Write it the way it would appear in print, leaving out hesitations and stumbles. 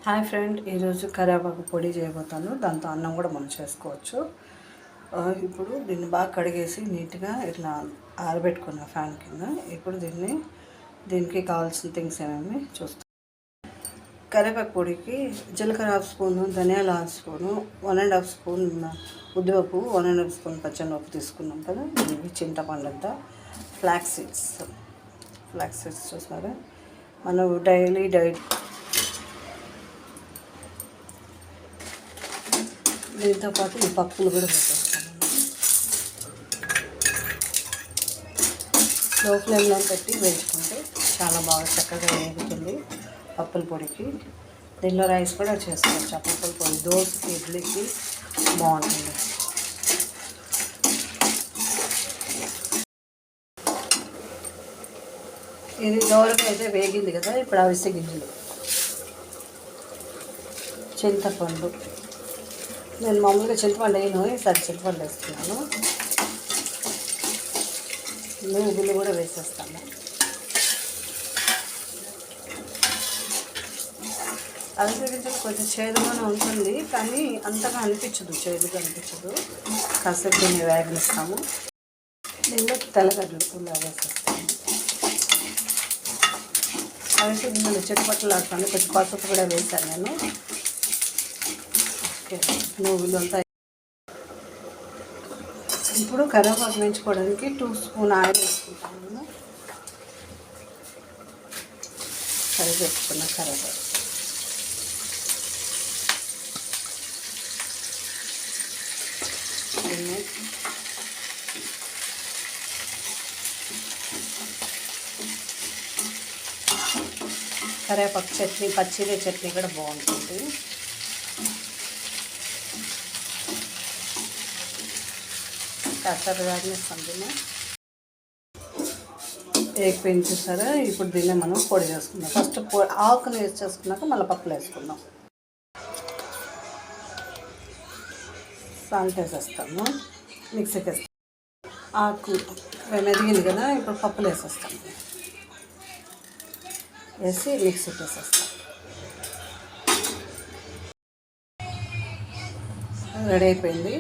Hi friend, ఈరోజు కరివేపాకు పొడి చేయబోతాను. దాంతో అన్నం కూడా మనం చేసుకోవచ్చు. ఇప్పుడు దీన్ని బాగా కడిగేసి నీట్గా ఇట్లా ఆరబెట్టుకున్న ఫ్యాన్ కింద. ఇప్పుడు దీనికి కావాల్సిన థింగ్స్ ఏమేమి చూస్తాం. కరివేపాకు పొడికి జీలకర్ర హాఫ్ స్పూను, ధనియాల హాఫ్ స్పూను, 1.5 స్పూన్ ఉద్దిపప్పు, 1.5 స్పూన్ పచ్చనిపప్పు తీసుకున్నాం కదా. ఇవి చింతపండు అంతా, ఫ్లాక్స్ సీడ్స్ చూసారా. మనం డైట్ దీంతో పాటు ఈ పప్పులు కూడా పెట్టేస్తాము. లో ఫ్లేమ్లో పెట్టి వేసుకుంటే చాలా బాగా చక్కగా వేగుతుంది పప్పుల పొడికి. దీనిలో రైస్ కూడా చేసుకోవచ్చు. ఆ పప్పుల పొడి దోశకి, ఇడ్లీకి బాగుంటుంది. ఇది దోరగా అయితే వేగింది కదా. ఇప్పుడు అవిసె గింజలు, చింతపండు. నేను మామూలుగా చింతపండు వేయను, ఈసారి చింతపండు వేస్తున్నాను. నువ్వులు కూడా వేసేస్తాను. అవిసె గింజలు కొంచెం చేదుగానే ఉంటుంది, కానీ అంతగా అనిపించదు, చేదుగా అనిపించదు. కాసేపు దీన్ని వేగనిస్తాము. దీనిలో తెల్లగడ్డలు కూడా వేసేస్తాము. అవిసె గింజలు చెట్టుపట్లు ఆడుతాను. కొంచెం పసుపు కూడా వేసాను నేను. నువ్వులు అంతా. ఇప్పుడు కరివేపాకు వేయించుకోవడానికి 2 స్పూన్ ఆయిల్ వేసుకుంటాను నేను. కరివేపుకున్న కరివేపాకు కరివేపాకు చట్నీ, పచ్చిదే చట్నీ కూడా బాగుంటుంది. కాస్త వేగనిస్తాం దీన్ని. వేగిపోయింది చూసారా. ఇప్పుడు దీన్ని మనం పొడి చేసుకుందాం. ఫస్ట్ ఆకును వేసి చేసుకున్నాక మళ్ళీ పప్పులు వేసుకుందాం. సాల్ట్ వేసేస్తాము, మిక్సీకి వేస్తాం. ఆకు మెదిగింది కదా, ఇప్పుడు పప్పులు వేసేస్తాము. వేసి మిక్సీకి వేసేస్తాం. రెడీ అయిపోయింది.